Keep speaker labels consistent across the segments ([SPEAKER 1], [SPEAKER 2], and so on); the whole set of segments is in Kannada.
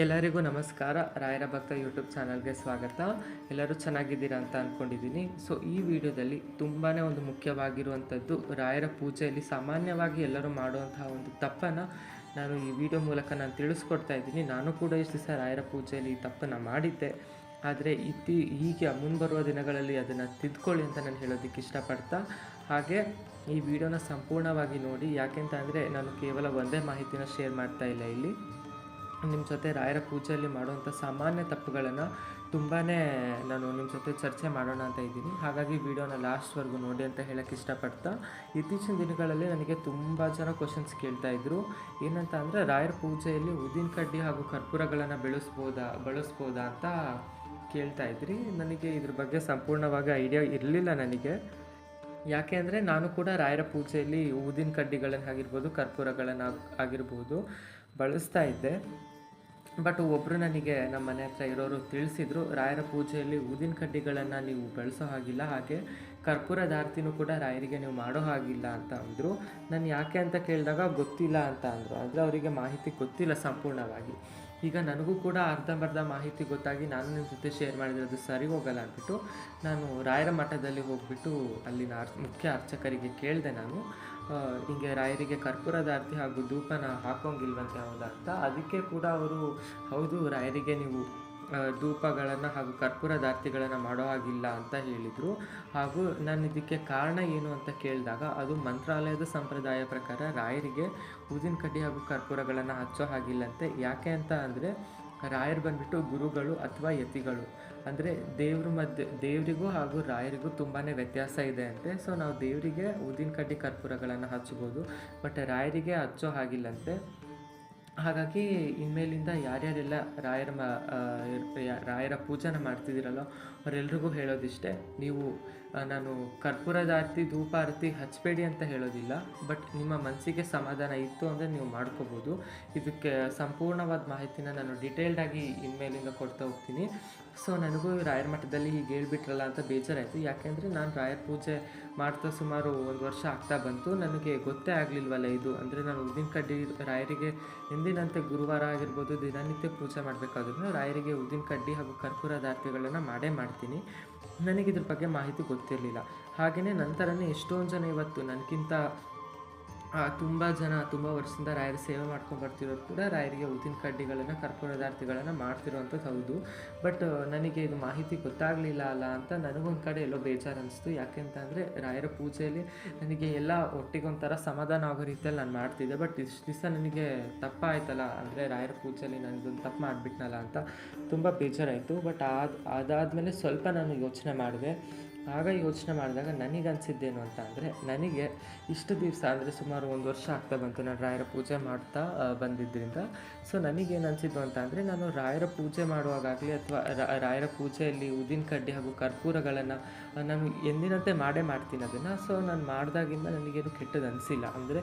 [SPEAKER 1] ಎಲ್ಲರಿಗೂ ನಮಸ್ಕಾರ. ರಾಯರ ಭಕ್ತ ಯೂಟ್ಯೂಬ್ ಚಾನಲ್ಗೆ ಸ್ವಾಗತ. ಎಲ್ಲರೂ ಚೆನ್ನಾಗಿದ್ದೀರಾ ಅಂತ ಅಂದ್ಕೊಂಡಿದ್ದೀನಿ. ಸೊ ಈ ವಿಡಿಯೋದಲ್ಲಿ ತುಂಬಾ ಒಂದು ಮುಖ್ಯವಾಗಿರುವಂಥದ್ದು ರಾಯರ ಪೂಜೆಯಲ್ಲಿ ಸಾಮಾನ್ಯವಾಗಿ ಎಲ್ಲರೂ ಮಾಡುವಂತಹ ಒಂದು ತಪ್ಪನ್ನು ನಾನು ಈ ವಿಡಿಯೋ ಮೂಲಕ ನಾನು ತಿಳಿಸ್ಕೊಡ್ತಾ ಇದ್ದೀನಿ. ನಾನು ಕೂಡ ಇಷ್ಟು ದಿವಸ ರಾಯರ ಪೂಜೆಯಲ್ಲಿ ಈ ತಪ್ಪನ್ನು ಮಾಡಿದ್ದೆ, ಆದರೆ ಹೀಗೆ ಮುಂಬರುವ ದಿನಗಳಲ್ಲಿ ಅದನ್ನು ತಿದ್ಕೊಳ್ಳಿ ಅಂತ ನಾನು ಹೇಳೋದಕ್ಕೆ ಇಷ್ಟಪಡ್ತಾ, ಹಾಗೆ ಈ ವಿಡಿಯೋನ ಸಂಪೂರ್ಣವಾಗಿ ನೋಡಿ. ಯಾಕೆಂತ ಅಂದರೆ ನಾನು ಕೇವಲ ಒಂದೇ ಮಾಹಿತಿನ ಶೇರ್ ಮಾಡ್ತಾ ಇಲ್ಲ. ಇಲ್ಲಿ ನಿಮ್ಮ ಜೊತೆ ರಾಯರ ಪೂಜೆಯಲ್ಲಿ ಮಾಡುವಂಥ ಸಾಮಾನ್ಯ ತಪ್ಪುಗಳನ್ನು ತುಂಬಾ ನಾನು ನಿಮ್ಮ ಜೊತೆ ಚರ್ಚೆ ಮಾಡೋಣ ಅಂತ ಇದ್ದೀನಿ. ಹಾಗಾಗಿ ವಿಡಿಯೋನ ಲಾಸ್ಟ್ವರೆಗೂ ನೋಡಿ ಅಂತ ಹೇಳೋಕ್ಕೆ ಇಷ್ಟಪಡ್ತಾ, ಇತ್ತೀಚಿನ ದಿನಗಳಲ್ಲಿ ನನಗೆ ತುಂಬ ಜನ ಕ್ವಶನ್ಸ್ ಕೇಳ್ತಾಯಿದ್ರು. ಏನಂತ ಅಂದರೆ ರಾಯರ ಪೂಜೆಯಲ್ಲಿ ಊದಿನ ಕಡ್ಡಿ ಹಾಗೂ ಕರ್ಪೂರಗಳನ್ನು ಬಳಸ್ಬೋದಾ ಅಂತ ಕೇಳ್ತಾಯಿದ್ರಿ. ನನಗೆ ಇದ್ರ ಬಗ್ಗೆ ಸಂಪೂರ್ಣವಾಗಿ ಐಡಿಯಾ ಇರಲಿಲ್ಲ ನನಗೆ. ಯಾಕೆ ಅಂದರೆ ನಾನು ಕೂಡ ರಾಯರ ಪೂಜೆಯಲ್ಲಿ ಊದಿನ ಕಡ್ಡಿಗಳನ್ನು ಆಗಿರ್ಬೋದು, ಕರ್ಪೂರಗಳನ್ನು ಆಗಿರ್ಬೋದು ಬಳಸ್ತಾ ಇದ್ದೆ. ಬಟ್ ಒಬ್ಬರು ನನಗೆ ನಮ್ಮ ಮನೆ ಹತ್ರ ಇರೋರು ತಿಳಿಸಿದರು, ರಾಯರ ಪೂಜೆಯಲ್ಲಿ ಊದಿನ ಕಡ್ಡಿಗಳನ್ನು ನೀವು ಬಳಸೋ ಹಾಗಿಲ್ಲ, ಹಾಗೆ ಕರ್ಪೂರದ ಆರತಿನೂ ಕೂಡ ರಾಯರಿಗೆ ನೀವು ಮಾಡೋ ಹಾಗಿಲ್ಲ ಅಂತ ಅಂದರು. ನಾನು ಯಾಕೆ ಅಂತ ಕೇಳಿದಾಗ ಗೊತ್ತಿಲ್ಲ ಅಂತ ಅಂದರು. ಅಂದರೆ ಅವರಿಗೆ ಮಾಹಿತಿ ಗೊತ್ತಿಲ್ಲ ಸಂಪೂರ್ಣವಾಗಿ. ಈಗ ನನಗೂ ಕೂಡ ಅರ್ಧಂಬರ್ಧ ಮಾಹಿತಿ ಗೊತ್ತಾಗಿ ನಾನು ನಿಮ್ಮ ಜೊತೆ ಶೇರ್ ಮಾಡಿದರೆ ಅದು ಸರಿ ಹೋಗಲ್ಲ ಅಂದ್ಬಿಟ್ಟು ನಾನು ರಾಯರ ಮಠದಲ್ಲಿ ಹೋಗಿಬಿಟ್ಟು ಅಲ್ಲಿನ ಮುಖ್ಯ ಅರ್ಚಕರಿಗೆ ಕೇಳಿದೆ. ನಾನು ಹಿಂಗೆ ರಾಯರಿಗೆ ಕರ್ಪೂರದ ಆರತಿ ಹಾಗೂ ಧೂಪನ ಹಾಕೋಂಗಿಲ್ವಂತೆ, ಹೌದಾ ಅಂತ. ಅದಕ್ಕೆ ಕೂಡ ಅವರು ಹೌದು, ರಾಯರಿಗೆ ನೀವು ಧೂಪಗಳನ್ನು ಹಾಗೂ ಕರ್ಪೂರದ ಆರತಿಗಳನ್ನು ಮಾಡೋ ಹಾಗಿಲ್ಲ ಅಂತ ಹೇಳಿದರು. ಹಾಗೂ ನಾನು ಇದಕ್ಕೆ ಕಾರಣ ಏನು ಅಂತ ಕೇಳಿದಾಗ ಅದು ಮಂತ್ರಾಲಯದ ಸಂಪ್ರದಾಯ ಪ್ರಕಾರ ರಾಯರಿಗೆ ಊದಿನ ಕಡ್ಡಿ ಹಾಗೂ ಕರ್ಪೂರಗಳನ್ನು ಹಚ್ಚೋ ಹಾಗಿಲ್ಲಂತೆ. ಯಾಕೆ ಅಂತ ಅಂದರೆ ರಾಯರು ಬಂದುಬಿಟ್ಟು ಗುರುಗಳು ಅಥವಾ ಯತಿಗಳು, ಅಂದರೆ ದೇವರಿಗೂ ಹಾಗೂ ರಾಯರಿಗೂ ತುಂಬಾ ವ್ಯತ್ಯಾಸ ಇದೆ ಅಂತೆ. ಸೊ ನಾವು ದೇವರಿಗೆ ಊದಿನ ಕಡ್ಡಿ ಕರ್ಪೂರಗಳನ್ನು ಹಚ್ಬೋದು, ಬಟ್ ರಾಯರಿಗೆ ಹಚ್ಚೋ ಹಾಗಿಲ್ಲಂತೆ. ಹಾಗಾಗಿ ಇನ್ಮೇಲಿಂದ ಯಾರ್ಯಾರೆಲ್ಲ ರಾಯರ ಪೂಜೆನ ಮಾಡ್ತಿದ್ದೀರಲ್ಲ ಅವರೆಲ್ರಿಗೂ ಹೇಳೋದಿಷ್ಟೇ, ನೀವು ನಾನು ಕರ್ಪೂರದ ಆರತಿ ಧೂಪ ಆರತಿ ಹಚ್ಚಬೇಡಿ ಅಂತ ಹೇಳೋದಿಲ್ಲ, ಬಟ್ ನಿಮ್ಮ ಮನಸ್ಸಿಗೆ ಸಮಾಧಾನ ಇತ್ತು ಅಂದರೆ ನೀವು ಮಾಡ್ಕೋಬೋದು. ಇದಕ್ಕೆ ಸಂಪೂರ್ಣವಾದ ಮಾಹಿತಿನ ನಾನು ಡಿಟೇಲ್ಡಾಗಿ ಇನ್ಮೇಲಿಂದ ಕೊಡ್ತಾ ಹೋಗ್ತೀನಿ. ಸೊ ನನಗೂ ರಾಯರ ಮಠದಲ್ಲಿ ಹೀಗೆ ಹೇಳ್ಬಿಟ್ರಲ್ಲ ಅಂತ ಬೇಜಾರಾಯಿತು. ಯಾಕೆಂದರೆ ನಾನು ರಾಯರ ಪೂಜೆ ಮಾಡ್ತಾ ಸುಮಾರು 1 ವರ್ಷ ಆಗ್ತಾ ಬಂತು. ನನಗೆ ಗೊತ್ತೇ ಆಗಲಿಲ್ವಲ್ಲ ಇದು. ಅಂದರೆ ನಾನು ಊದಿನ ಕಡ್ಡಿ ರಾಯರಿಗೆ ಎಂದಿನಂತೆ ಗುರುವಾರ ಆಗಿರ್ಬೋದು ದಿನನಿತ್ಯ ಪೂಜೆ ಮಾಡಬೇಕಾದ್ರೂ ರಾಯರಿಗೆ ಊದಿನ ಕಡ್ಡಿ ಹಾಗೂ ಕರ್ಪೂರದ ಆರತಿಗಳನ್ನು ಮಾಡೇ ಮಾಡ್ತೀನಿ. ನನಗಿದ್ರ ಬಗ್ಗೆ ಮಾಹಿತಿ ಗೊತ್ತಿರಲಿಲ್ಲ. ಹಾಗೆಯೇ ನಂತರನೇ ಎಷ್ಟೊಂದು ಜನ ಇವತ್ತು ನನಗಿಂತ ತುಂಬ ವರ್ಷದಿಂದ ರಾಯರ ಸೇವೆ ಮಾಡ್ಕೊಂಡು ಬರ್ತಿರೋರು ಕೂಡ ರಾಯರಿಗೆ ಊದಿನ ಕಡ್ಡಿಗಳನ್ನು ಕರ್ಪೂರದ ಆರತಿಗಳನ್ನು ಮಾಡ್ತಿರೋವಂಥದ್ದು ಹೌದು. ಬಟ್ ನನಗೆ ಇದು ಮಾಹಿತಿ ಗೊತ್ತಾಗಲಿಲ್ಲ ಅಲ್ಲ ಅಂತ ನನಗೊಂದು ಕಡೆ ಎಲ್ಲೋ ಬೇಜಾರು ಅನಿಸ್ತು. ಯಾಕೆ ಅಂತ ಅಂದರೆ ರಾಯರ ಪೂಜೆಯಲ್ಲಿ ನನಗೆ ಎಲ್ಲ ಒಟ್ಟಿಗೊಂಥರ ಸಮಾಧಾನ ಆಗೋ ರೀತಿಯಲ್ಲಿ ನಾನು ಮಾಡ್ತಿದ್ದೆ. ಬಟ್ ಇಷ್ಟು ದಿವಸ ನನಗೆ ತಪ್ಪಾಯ್ತಲ್ಲ, ಅಂದರೆ ರಾಯರ ಪೂಜೆಯಲ್ಲಿ ನನಗೊಂದು ತಪ್ಪು ಮಾಡಿಬಿಟ್ನಲ್ಲ ಅಂತ ತುಂಬ ಬೇಜಾರಾಯಿತು. ಬಟ್ ಅದಾದಮೇಲೆ ಸ್ವಲ್ಪ ನಾನು ಯೋಚನೆ ಮಾಡಿದೆ. ಆಗ ಯೋಚನೆ ಮಾಡಿದಾಗ ನನಗನ್ಸಿದ್ದೇನು ಅಂತ ಅಂದರೆ, ನನಗೆ ಇಷ್ಟು ದಿವಸ ಅಂದರೆ ಸುಮಾರು 1 ವರ್ಷ ಆಗ್ತಾ ಬಂತು ನಾನು ರಾಯರ ಪೂಜೆ ಮಾಡ್ತಾ ಬಂದಿದ್ದರಿಂದ. ಸೊ ನನಗೇನು ಅನಿಸಿದ್ದು ಅಂತ ಅಂದರೆ, ನಾನು ರಾಯರ ಪೂಜೆ ಮಾಡುವಾಗಲಿ ಅಥವಾ ರಾಯರ ಪೂಜೆಯಲ್ಲಿ ಊದಿನ ಕಡ್ಡಿ ಹಾಗೂ ಕರ್ಪೂರಗಳನ್ನು ನಾನು ಎಂದಿನಂತೆ ಮಾಡೇ ಮಾಡ್ತೀನಿ ಅದನ್ನು. ಸೊ ನಾನು ಮಾಡಿದಾಗಿಂದ ನನಗೇನು ಕೆಟ್ಟದ್ದು ಅನಿಸಿಲ್ಲ. ಅಂದರೆ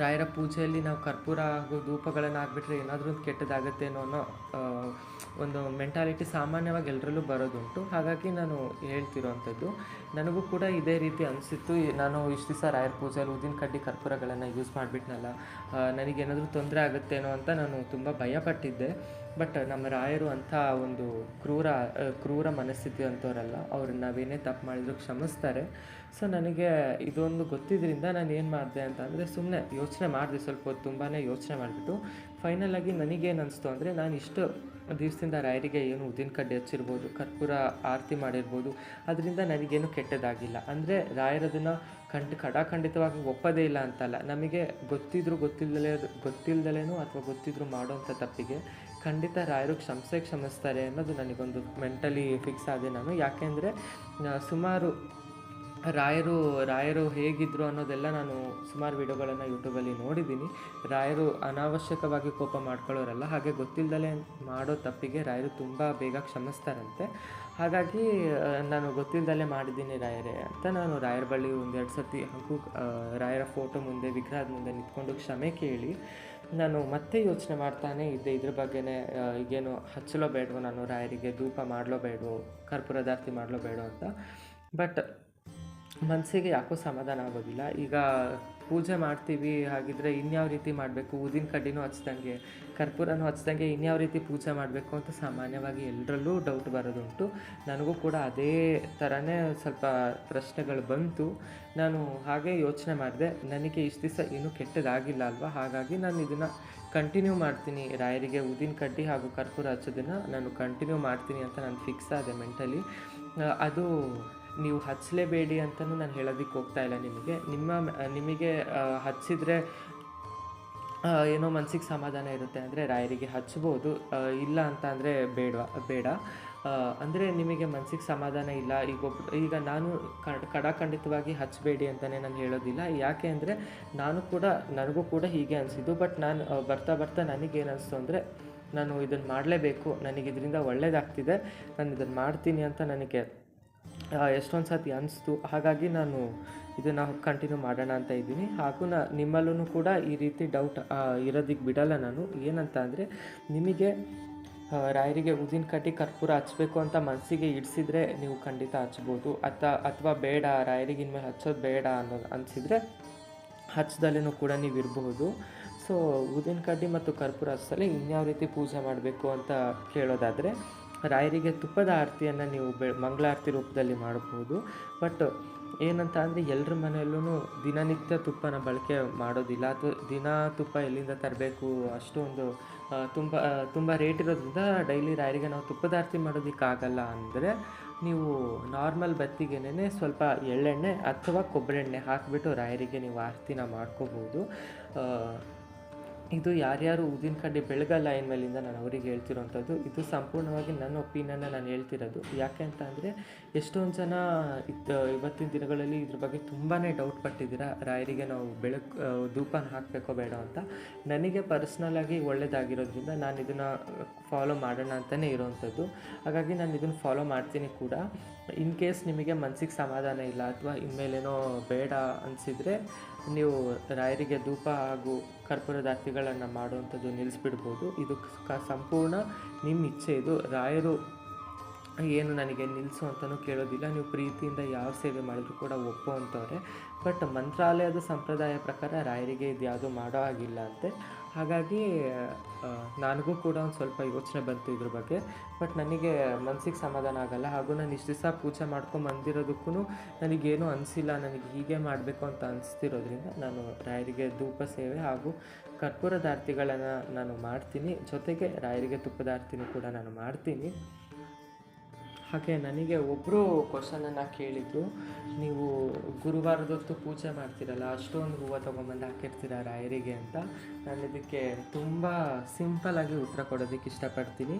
[SPEAKER 1] ರಾಯರ ಪೂಜೆಯಲ್ಲಿ ನಾವು ಕರ್ಪೂರ ಹಾಗೂ ಧೂಪಗಳನ್ನು ಹಾಕ್ಬಿಟ್ರೆ ಏನಾದರೂ ಒಂದು ಕೆಟ್ಟದಾಗತ್ತೇನೋ ಅನ್ನೋ ಒಂದು ಮೆಂಟಾಲಿಟಿ ಸಾಮಾನ್ಯವಾಗಿ ಎಲ್ಲರಲ್ಲೂ ಬರೋದುಂಟು. ಹಾಗಾಗಿ ನಾನು ಹೇಳ್ತಿರೋವಂಥದ್ದು. ನನಗೂ ಕೂಡ ಇದೇ ರೀತಿ ಅನಿಸಿತ್ತು. ನಾನು ಇಷ್ಟು ದಿವಸ ರಾಯರ ಪೂಜೆಯಲ್ಲಿ ಊದಿನ ಕಡ್ಡಿ ಕರ್ಪೂರಗಳನ್ನು ಯೂಸ್ ಮಾಡಿಬಿಟ್ನಲ್ಲ, ನನಗೇನಾದರೂ ತೊಂದರೆ ಆಗುತ್ತೇನೋ ಅಂತ ನಾನು ತುಂಬ ಭಯಪಟ್ಟಿದ್ದೆ. ಬಟ್ ನಮ್ಮ ರಾಯರು ಅಂಥ ಒಂದು ಕ್ರೂರ ಮನಸ್ಥಿತಿ ಅಂಥವರಲ್ಲ. ಅವ್ರನ್ನ ನಾವೇನೇ ತಪ್ಪು ಮಾಡಿದ್ರು ಕ್ಷಮಿಸ್ತಾರೆ. ಸೊ ನನಗೆ ಇದೊಂದು ಗೊತ್ತಿದ್ದರಿಂದ ನಾನು ಏನು ಮಾಡಿದೆ ಅಂತ ಅಂದರೆ, ಸುಮ್ಮನೆ ಯೋಚನೆ ಮಾಡಿದೆ ಸ್ವಲ್ಪ ಹೊತ್ತು. ತುಂಬಾ ಯೋಚನೆ ಮಾಡಿಬಿಟ್ಟು ಫೈನಲಾಗಿ ನನಗೇನು ಅನಿಸ್ತು ಅಂದರೆ, ನಾನು ಇಷ್ಟು ದಿವಸದಿಂದ ರಾಯರಿಗೆ ಏನು ಊದಿನ ಕಡ್ಡಿ ಹಚ್ಚಿರ್ಬೋದು, ಕರ್ಪೂರ ಆರತಿ ಮಾಡಿರ್ಬೋದು, ಅದರಿಂದ ನನಗೇನು ಕೆಟ್ಟದಾಗಿಲ್ಲ. ಅಂದರೆ ರಾಯರದನ್ನು ಖಂಡಿತವಾಗಿ ಒಪ್ಪೋದೇ ಇಲ್ಲ ಅಂತಲ್ಲ. ನಮಗೆ ಗೊತ್ತಿಲ್ದಲೇನೋ ಅಥವಾ ಗೊತ್ತಿದ್ರು ಮಾಡೋಂಥ ತಪ್ಪಿಗೆ ಖಂಡಿತ ರಾಯರು ಕ್ಷಮಿಸ್ತಾರೆ ಅನ್ನೋದು ನನಗೊಂದು ಮೆಂಟಲಿ ಫಿಕ್ಸ್ ಆದೆ ನಾನು. ಯಾಕೆಂದರೆ ಸುಮಾರು ರಾಯರು ಹೇಗಿದ್ದರು ಅನ್ನೋದೆಲ್ಲ ನಾನು ಸುಮಾರು ವಿಡಿಯೋಗಳನ್ನು ಯೂಟ್ಯೂಬಲ್ಲಿ ನೋಡಿದ್ದೀನಿ. ರಾಯರು ಅನಾವಶ್ಯಕವಾಗಿ ಕೋಪ ಮಾಡ್ಕೊಳ್ಳೋರಲ್ಲ. ಹಾಗೆ ಗೊತ್ತಿಲ್ಲದಲೇ ಮಾಡೋ ತಪ್ಪಿಗೆ ರಾಯರು ತುಂಬ ಬೇಗ ಕ್ಷಮಿಸ್ತಾರಂತೆ. ಹಾಗಾಗಿ ನಾನು ಗೊತ್ತಿಲ್ಲದಲೇ ಮಾಡಿದ್ದೀನಿ ರಾಯರೇ ಅಂತ ನಾನು ರಾಯರ ಬಳಿ 1-2 ಸರ್ತಿ ಹಾಗೂ ರಾಯರ ಫೋಟೋ ಮುಂದೆ ವಿಗ್ರಹದ ಮುಂದೆ ನಿಂತ್ಕೊಂಡು ಕ್ಷಮೆ ಕೇಳಿ ನಾನು ಮತ್ತೆ ಯೋಚನೆ ಮಾಡ್ತಾನೆ ಇದ್ದೆ ಇದ್ರ ಬಗ್ಗೆನೇ. ಈಗೇನು ಹಚ್ಚಲೋ ಬೇಡವೋ, ನಾನು ರಾಯರಿಗೆ ಧೂಪ ಮಾಡಲೋ ಬೇಡವೋ, ಕರ್ಪೂರದಾರತಿ ಮಾಡಲೋ ಬೇಡೋ ಅಂತ. ಬಟ್ ಮನಸ್ಸಿಗೆ ಯಾಕೋ ಸಮಾಧಾನ ಆಗೋದಿಲ್ಲ. ಈಗ ಪೂಜೆ ಮಾಡ್ತೀವಿ, ಹಾಗಿದ್ರೆ ಇನ್ಯಾವ ರೀತಿ ಮಾಡಬೇಕು, ಊದಿನ ಕಡ್ಡಿನೂ ಹಚ್ದಂಗೆ ಕರ್ಪೂರನೂ ಹಚ್ದಂಗೆ ಇನ್ಯಾವ ರೀತಿ ಪೂಜೆ ಮಾಡಬೇಕು ಅಂತ ಸಾಮಾನ್ಯವಾಗಿ ಎಲ್ಲರಲ್ಲೂ ಡೌಟ್ ಬರೋದುಂಟು. ನನಗೂ ಕೂಡ ಅದೇ ಥರನೇ ಸ್ವಲ್ಪ ಪ್ರಶ್ನೆಗಳು ಬಂತು. ನಾನು ಹಾಗೆ ಯೋಚನೆ ಮಾಡಿದೆ, ನನಗೆ ಇಷ್ಟು ದಿವಸ ಏನೂ ಕೆಟ್ಟದಾಗಿಲ್ಲ ಅಲ್ವಾ, ಹಾಗಾಗಿ ನಾನು ಇದನ್ನು ಕಂಟಿನ್ಯೂ ಮಾಡ್ತೀನಿ. ರಾಯರಿಗೆ ಊದಿನ ಕಡ್ಡಿ ಹಾಗೂ ಕರ್ಪೂರ ಹಚ್ಚೋದನ್ನು ನಾನು ಕಂಟಿನ್ಯೂ ಮಾಡ್ತೀನಿ ಅಂತ ನಾನು ಫಿಕ್ಸ್ ಆದೆ ಮೆಂಟಲಿ. ಅದು ನೀವು ಹಚ್ಚಲೇಬೇಡಿ ಅಂತಲೂ ನಾನು ಹೇಳೋದಕ್ಕೆ ಹೋಗ್ತಾ ಇಲ್ಲ ನಿಮಗೆ ಹಚ್ಚಿದರೆ ಏನೋ ಮನಸ್ಸಿಗೆ ಸಮಾಧಾನ ಇರುತ್ತೆ ಅಂದರೆ ರಾಯರಿಗೆ ಹಚ್ಬೋದು, ಇಲ್ಲ ಅಂತ ಅಂದರೆ ಬೇಡ. ಅಂದರೆ ನಿಮಗೆ ಮನಸ್ಸಿಗೆ ಸಮಾಧಾನ ಇಲ್ಲ, ಈಗ ನಾನು ಖಂಡಿತವಾಗಿ ಹಚ್ಚಬೇಡಿ ಅಂತಲೇ ನಾನು ಹೇಳೋದಿಲ್ಲ. ಯಾಕೆ ಅಂದರೆ ನನಗೂ ಕೂಡ ಹೀಗೆ ಅನಿಸಿದ್ದು. ಬಟ್ ನಾನು ಬರ್ತಾ ನನಗೇನು ಅನಿಸ್ತು ಅಂದರೆ, ನಾನು ಇದನ್ನು ಮಾಡಲೇಬೇಕು, ನನಗೆ ಇದರಿಂದ ಒಳ್ಳೆಯದಾಗ್ತಿದೆ, ನಾನು ಇದನ್ನು ಮಾಡ್ತೀನಿ ಅಂತ ನನಗೆ ಎಷ್ಟೊಂದು ಸತಿ ಅನಿಸ್ತು. ಹಾಗಾಗಿ ನಾನು ಇದನ್ನು ಕಂಟಿನ್ಯೂ ಮಾಡೋಣ ಅಂತ ಇದ್ದೀನಿ. ಹಾಗೂ ನಿಮ್ಮಲ್ಲೂ ಕೂಡ ಈ ರೀತಿ ಡೌಟ್ ಇರೋದಕ್ಕೆ ಬಿಡಲ್ಲ ನಾನು. ಏನಂತ ಅಂದರೆ, ನಿಮಗೆ ರಾಯರಿಗೆ ಊದಿನ ಕಡ್ಡಿ ಕರ್ಪೂರ ಹಚ್ಚಬೇಕು ಅಂತ ಮನಸ್ಸಿಗೆ ಇಡಿಸಿದ್ರೆ ನೀವು ಖಂಡಿತ ಹಚ್ಬೋದು. ಅಥವಾ ಬೇಡ, ರಾಯರಿಗೆ ಇನ್ಮೇಲೆ ಹಚ್ಚೋದು ಬೇಡ ಅನಿಸಿದರೆ ಹಚ್ಚದಲ್ಲೂ ಕೂಡ ನೀವು ಇರಬಹುದು. ಸೊ ಊದಿನ ಕಡ್ಡಿ ಮತ್ತು ಕರ್ಪೂರ ಹಚ್ಚಲೇ ಇನ್ಯಾವ ರೀತಿ ಪೂಜೆ ಮಾಡಬೇಕು ಅಂತ ಕೇಳೋದಾದರೆ, ರಾಯರಿಗೆ ತುಪ್ಪದ ಆರತಿಯನ್ನು ನೀವು ಮಂಗಳಾರತಿ ರೂಪದಲ್ಲಿ ಮಾಡಬಹುದು. ಬಟ್ ಏನಂತ ಅಂದರೆ, ಎಲ್ಲರ ಮನೆಯಲ್ಲೂ ದಿನನಿತ್ಯ ತುಪ್ಪನ ಬಳಕೆ ಮಾಡೋದಿಲ್ಲ, ಅಥವಾ ದಿನ ತುಪ್ಪ ಎಲ್ಲಿಂದ ತರಬೇಕು, ಅಷ್ಟೊಂದು ತುಂಬ ರೇಟ್ ಇರೋದ್ರಿಂದ ಡೈಲಿ ರಾಯರಿಗೆ ನಾವು ತುಪ್ಪದ ಆರತಿ ಮಾಡೋದಕ್ಕಾಗಲ್ಲ. ಅಂದರೆ ನೀವು ನಾರ್ಮಲ್ ಬತ್ತಿಗೆನೇ ಸ್ವಲ್ಪ ಎಳ್ಳೆಣ್ಣೆ ಅಥವಾ ಕೊಬ್ಬರಿ ಎಣ್ಣೆ ಹಾಕಿಬಿಟ್ಟು ರಾಯರಿಗೆ ನೀವು ಆರತಿನ ಮಾಡ್ಕೋಬೋದು. ಇದು ಯಾರ್ಯಾರು ಊದಿನ ಕಡ್ಡಿ ಬೆಳಗಲ್ಲ ಇನ್ಮೇಲಿಂದ ನಾನು ಅವರಿಗೆ ಹೇಳ್ತಿರೋವಂಥದ್ದು. ಇದು ಸಂಪೂರ್ಣವಾಗಿ ನನ್ನ ಒಪಿನಿಯನ್ನ ನಾನು ಹೇಳ್ತಿರೋದು. ಯಾಕೆ ಅಂತ ಅಂದರೆ, ಎಷ್ಟೊಂದು ಜನ ಇವತ್ತಿನ ದಿನಗಳಲ್ಲಿ ಇದ್ರ ಬಗ್ಗೆ ತುಂಬಾ ಡೌಟ್ ಪಟ್ಟಿದ್ದೀರಾ, ರಾಯರಿಗೆ ನಾವು ಧೂಪನ ಹಾಕಬೇಕೋ ಬೇಡ ಅಂತ. ನನಗೆ ಪರ್ಸ್ನಲಾಗಿ ಒಳ್ಳೆಯದಾಗಿರೋದ್ರಿಂದ ನಾನು ಇದನ್ನು ಫಾಲೋ ಮಾಡೋಣ ಅಂತಲೇ ಇರೋವಂಥದ್ದು. ಹಾಗಾಗಿ ನಾನು ಇದನ್ನು ಫಾಲೋ ಮಾಡ್ತೀನಿ ಕೂಡ. ಇನ್ ಕೇಸ್ ನಿಮಗೆ ಮನಸ್ಸಿಗೆ ಸಮಾಧಾನ ಇಲ್ಲ ಅಥವಾ ಇನ್ಮೇಲೇನೋ ಬೇಡ ಅನಿಸಿದರೆ, ನೀವು ರಾಯರಿಗೆ ಧೂಪ ಹಾಗೂ ಕರ್ಪೂರದ ಆರತಿಗಳನ್ನು ಮಾಡುವಂಥದ್ದು ನಿಲ್ಲಿಸ್ಬಿಡ್ಬೋದು. ಇದು ಸಂಪೂರ್ಣ ನಿಮ್ಮ ಇಚ್ಛೆ. ಇದು ರಾಯರು ಏನು ನನಗೆ ನಿಲ್ಲಿಸು ಅಂತಲೂ ಕೇಳೋದಿಲ್ಲ. ನೀವು ಪ್ರೀತಿಯಿಂದ ಯಾವ ಸೇವೆ ಮಾಡಿದ್ರು ಕೂಡ ಒಪ್ಪುವಂಥವ್ರೆ. ಬಟ್ ಮಂತ್ರಾಲಯದ ಸಂಪ್ರದಾಯ ಪ್ರಕಾರ ರಾಯರಿಗೆ ಇದು ಯಾವುದೂ ಮಾಡೋ ಆಗಿಲ್ಲ ಅಂತೆ. ಹಾಗಾಗಿ ನನಗೂ ಕೂಡ ಒಂದು ಸ್ವಲ್ಪ ಯೋಚನೆ ಬಂತು ಇದ್ರ ಬಗ್ಗೆ. ಬಟ್ ನನಗೆ ಮನಸ್ಸಿಗೆ ಸಮಾಧಾನ ಆಗೋಲ್ಲ. ಹಾಗೂ ನಾನು ಇಷ್ಟು ದಿವಸ ಪೂಜೆ ಮಾಡ್ಕೊಂಬಂದಿರೋದಕ್ಕೂ ನನಗೇನೂ ಅನಿಸಿಲ್ಲ, ನನಗೆ ಹೀಗೆ ಮಾಡಬೇಕು ಅಂತ ಅನಿಸ್ತಿರೋದ್ರಿಂದ ನಾನು ರಾಯರಿಗೆ ಧೂಪ ಸೇವೆ ಹಾಗೂ ಕರ್ಪೂರದ ಆರತಿಗಳನ್ನು ನಾನು ಮಾಡ್ತೀನಿ. ಜೊತೆಗೆ ರಾಯರಿಗೆ ತುಪ್ಪದ ಆರತಿನೂ ಕೂಡ ನಾನು ಮಾಡ್ತೀನಿ. ಹಾಗೆ ನನಗೆ ಒಬ್ಬರು ಕ್ವಶನನ್ನು ಕೇಳಿದರು, ನೀವು ಗುರುವಾರದೊತ್ತು ಪೂಜೆ ಮಾಡ್ತೀರಲ್ಲ, ಅಷ್ಟೊಂದು ಹೂವು ತೊಗೊಂಬಂದು ಹಾಕಿರ್ತೀರ ರಾಯರಿಗೆ ಅಂತ. ನಾನು ಇದಕ್ಕೆ ತುಂಬ ಸಿಂಪಲಾಗಿ ಉತ್ತರ ಕೊಡೋದಕ್ಕೆ ಇಷ್ಟಪಡ್ತೀನಿ.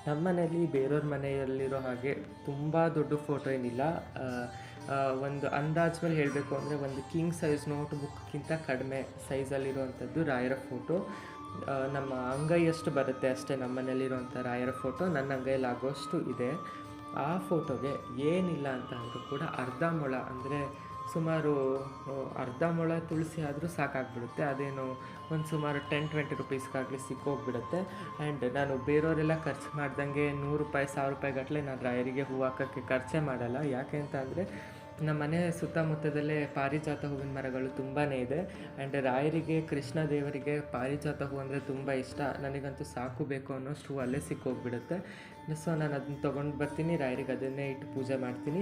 [SPEAKER 1] ನಮ್ಮ ಮನೆಯಲ್ಲಿ ಬೇರೆಯವ್ರ ಮನೆಯಲ್ಲಿರೋ ಹಾಗೆ ತುಂಬ ದೊಡ್ಡ ಫೋಟೋ ಏನಿಲ್ಲ. ಒಂದು ಅಂದಾಜು ಮೇಲೆ ಹೇಳಬೇಕು ಅಂದರೆ, ಒಂದು ಕಿಂಗ್ ಸೈಜ್ ನೋಟ್ ಬುಕ್ಕಿಂತ ಕಡಿಮೆ ಸೈಜಲ್ಲಿರುವಂಥದ್ದು ರಾಯರ ಫೋಟೋ. ನಮ್ಮ ಅಂಗೈಯಷ್ಟು ಬರುತ್ತೆ ಅಷ್ಟೇ ನಮ್ಮ ಮನೆಯಲ್ಲಿರುವಂಥ ರಾಯರ ಫೋಟೋ. ನನ್ನ ಅಂಗೈಯಲ್ಲಿ ಆಗೋಷ್ಟು ಇದೆ. ಆ ಫೋಟೋಗೆ ಏನಿಲ್ಲ ಅಂತ ಅಂದರೂ ಕೂಡ ಅರ್ಧ ಮೊಳ, ಅಂದರೆ ಸುಮಾರು ಅರ್ಧ ಮೊಳ ತುಳಸಿ ಆದರೂ ಸಾಕಾಗ್ಬಿಡುತ್ತೆ. ಅದೇನು ಒಂದು ಸುಮಾರು 10-20 ರುಪೀಸ್ಗಾಗಲಿ ಸಿಕ್ಕೋಗ್ಬಿಡುತ್ತೆ. ಆ್ಯಂಡ್ ನಾನು ಬೇರೆಯವರೆಲ್ಲ ಖರ್ಚು ಮಾಡ್ದಂಗೆ 100 ರೂಪಾಯಿ 1000 ರೂಪಾಯಿ ಗಟ್ಟಲೆ ನಾನು ರಾಯರಿಗೆ ಹೂವು ಹಾಕೋಕ್ಕೆ ಖರ್ಚೇ ಮಾಡಲ್ಲ. ಯಾಕೆ ಅಂತ ಅಂದರೆ, ನಮ್ಮ ಮನೆ ಸುತ್ತಮುತ್ತದಲ್ಲೇ ಪಾರಿಜಾತ ಹೂವಿನ ಮರಗಳು ತುಂಬಾ ಇದೆ. ಆ್ಯಂಡ್ ರಾಯರಿಗೆ, ಕೃಷ್ಣ ದೇವರಿಗೆ ಪಾರಿಜಾತ ಹೂವು ಅಂದರೆ ತುಂಬ ಇಷ್ಟ. ನನಗಂತೂ ಸಾಕು ಬೇಕು ಅನ್ನೋಷ್ಟು ಹೂವು ಅಲ್ಲೇ ಸಿಕ್ಕೋಗ್ಬಿಡುತ್ತೆ. ಸೊ ನಾನು ಅದನ್ನ ತೊಗೊಂಡು ಬರ್ತೀನಿ, ರಾಯರಿಗೆ ಅದನ್ನೇ ಇಟ್ಟು ಪೂಜೆ ಮಾಡ್ತೀನಿ.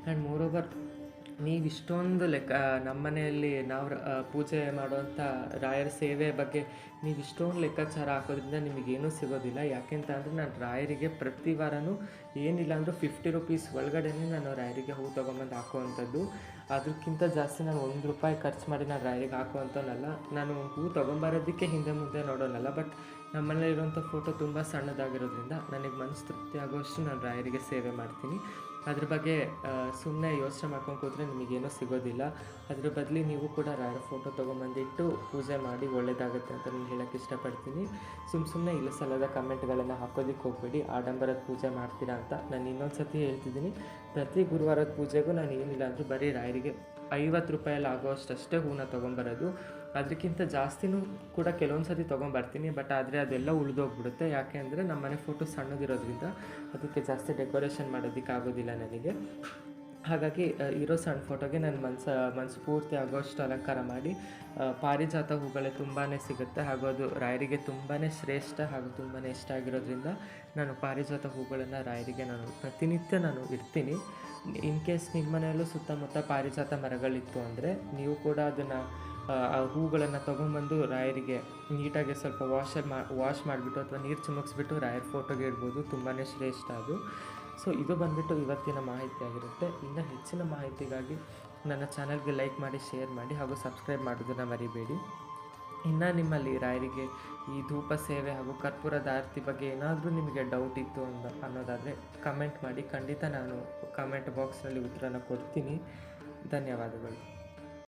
[SPEAKER 1] ಆ್ಯಂಡ್ ಮೋರೋವರ್, ನೀವು ಇಷ್ಟೊಂದು ನಮ್ಮ ಮನೆಯಲ್ಲಿ ನಾವು ಪೂಜೆ ಮಾಡುವಂಥ ರಾಯರ ಸೇವೆ ಬಗ್ಗೆ ನೀವು ಇಷ್ಟೊಂದು ಲೆಕ್ಕಾಚಾರ ಹಾಕೋದ್ರಿಂದ ನಿಮಗೇನೂ ಸಿಗೋದಿಲ್ಲ. ಯಾಕೆಂತ ಅಂದರೆ, ನಾನು ರಾಯರಿಗೆ ಪ್ರತಿ ವಾರವೂ ಏನಿಲ್ಲ ಅಂದರೂ 50 ರುಪೀಸ್ ಒಳಗಡೆ ನಾನು ರಾಯರಿಗೆ ಹೂವು ತೊಗೊಂಬಂದು ಹಾಕುವಂಥದ್ದು. ಅದಕ್ಕಿಂತ ಜಾಸ್ತಿ ನಾನು 1 ರೂಪಾಯಿ ಖರ್ಚು ಮಾಡಿ ನಾನು ರಾಯರಿಗೆ ಹಾಕುವಂಥವನ್ನಲ್ಲ. ನಾನು ಹೂವು ತೊಗೊಂಬರೋದಕ್ಕೆ ಹಿಂದೆ ಮುಂದೆ ನೋಡೋನಲ್ಲ. ಬಟ್ ನಮ್ಮ ಮನೇಲಿರುವಂಥ ಫೋಟೋ ತುಂಬ ಸಣ್ಣದಾಗಿರೋದ್ರಿಂದ ನನಗೆ ಮನಸ್ಸು ತೃಪ್ತಿ ಆಗೋಷ್ಟು ನಾನು ರಾಯರಿಗೆ ಸೇವೆ ಮಾಡ್ತೀನಿ. ಅದ್ರ ಬಗ್ಗೆ ಸುಮ್ಮನೆ ಯೋಚನೆ ಮಾಡ್ಕೊಂಡು ಕೂತ್ರೆ ನಿಮಗೇನೂ ಸಿಗೋದಿಲ್ಲ. ಅದ್ರ ಬದಲು ನೀವು ಕೂಡ ರಾಯರ ಫೋಟೋ ತೊಗೊಂಬಂದಿಟ್ಟು ಪೂಜೆ ಮಾಡಿ ಒಳ್ಳೆಯದಾಗುತ್ತೆ ಅಂತ ನಾನು ಹೇಳೋಕ್ಕೆ ಇಷ್ಟಪಡ್ತೀನಿ. ಸುಮ್ಮನೆ ಇಲ್ಲ ಸಲ್ಲದ ಕಮೆಂಟ್ಗಳನ್ನು ಹಾಕೋದಕ್ಕೆ ಹೋಗಬೇಡಿ, ಆಡಂಬರದ ಪೂಜೆ ಮಾಡ್ತೀರಾ ಅಂತ. ನಾನು ಇನ್ನೊಂದು ಸತಿ ಹೇಳ್ತಿದ್ದೀನಿ, ಪ್ರತಿ ಗುರುವಾರದ ಪೂಜೆಗೂ ನಾನು ಏನಿಲ್ಲ ಅಂದರೂ ಬರೀ ರಾಯರಿಗೆ 50 ರೂಪಾಯಲ್ಲಿ ಆಗೋಷ್ಟಷ್ಟೇ ಹೂವನ್ನ ತೊಗೊಂಬರೋದು. ಅದಕ್ಕಿಂತ ಜಾಸ್ತಿನೂ ಕೂಡ ಕೆಲವೊಂದು ಸತಿ ತೊಗೊಂಬರ್ತೀನಿ. ಬಟ್ ಆದರೆ ಅದೆಲ್ಲ ಉಳಿದೋಗ್ಬಿಡುತ್ತೆ. ಯಾಕೆ ಅಂದರೆ, ನಮ್ಮ ಮನೆ ಫೋಟೋ ಸಣ್ಣದಿರೋದ್ರಿಂದ ಅದಕ್ಕೆ ಜಾಸ್ತಿ ಡೆಕೋರೇಷನ್ ಮಾಡೋದಕ್ಕೆ ಆಗೋದಿಲ್ಲ ನನಗೆ. ಹಾಗಾಗಿ ಇರೋ ಸಣ್ಣ ಫೋಟೋಗೆ ನಾನು ಮನಸ್ಸು ಪೂರ್ತಿ ಆಗೋಷ್ಟು ಅಲಂಕಾರ ಮಾಡಿ ಪಾರಿಜಾತ ಹೂಗಳೇ ತುಂಬಾ ಸಿಗುತ್ತೆ, ಹಾಗೂ ಅದು ರಾಯರಿಗೆ ತುಂಬಾ ಶ್ರೇಷ್ಠ ಹಾಗೂ ತುಂಬಾ ಇಷ್ಟ ಆಗಿರೋದ್ರಿಂದ ನಾನು ಪಾರಿಜಾತ ಹೂಗಳನ್ನು ರಾಯರಿಗೆ ನಾನು ಪ್ರತಿನಿತ್ಯ ನಾನು ಇಡ್ತೀನಿ. ಇನ್ ಕೇಸ್ ನಿಮ್ಮ ಮನೆಯಲ್ಲೂ ಸುತ್ತಮುತ್ತ ಪಾರಿಜಾತ ಮರಗಳಿತ್ತು ಅಂದರೆ ನೀವು ಕೂಡ ಅದನ್ನು ಆ ಹೂಗಳನ್ನು ತೊಗೊಂಬಂದು ರಾಯರಿಗೆ ನೀಟಾಗಿ ಸ್ವಲ್ಪ ವಾಶ್ ಮಾಡಿಬಿಟ್ಟು ಅಥವಾ ನೀರು ಚಿಮುಕ್ಸ್ಬಿಟ್ಟು ರಾಯರ ಫೋಟೋಗೆ ಇಡ್ಬೋದು. ತುಂಬಾ ಶ್ರೇಷ್ಠ ಅದು. ಸೊ ಇದು ಬಂದುಬಿಟ್ಟು ಇವತ್ತಿನ ಮಾಹಿತಿ ಆಗಿರುತ್ತೆ. ಇನ್ನು ಹೆಚ್ಚಿನ ಮಾಹಿತಿಗಾಗಿ ನನ್ನ ಚಾನಲ್ಗೆ ಲೈಕ್ ಮಾಡಿ, ಶೇರ್ ಮಾಡಿ ಹಾಗೂ ಸಬ್ಸ್ಕ್ರೈಬ್ ಮಾಡೋದನ್ನು ಮರಿಬೇಡಿ. ಇನ್ನು ನಿಮ್ಮಲ್ಲಿ ರಾಯರಿಗೆ ಈ ಧೂಪ ಸೇವೆ ಹಾಗೂ ಕರ್ಪೂರದ ಆರತಿ ಬಗ್ಗೆ ಏನಾದರೂ ನಿಮಗೆ ಡೌಟ್ ಇತ್ತು ಅನ್ನೋದಾದರೆ ಕಮೆಂಟ್ ಮಾಡಿ. ಖಂಡಿತ ನಾನು ಕಮೆಂಟ್ ಬಾಕ್ಸ್ನಲ್ಲಿ ಉತ್ತರನ ಕೊಡ್ತೀನಿ. ಧನ್ಯವಾದಗಳು.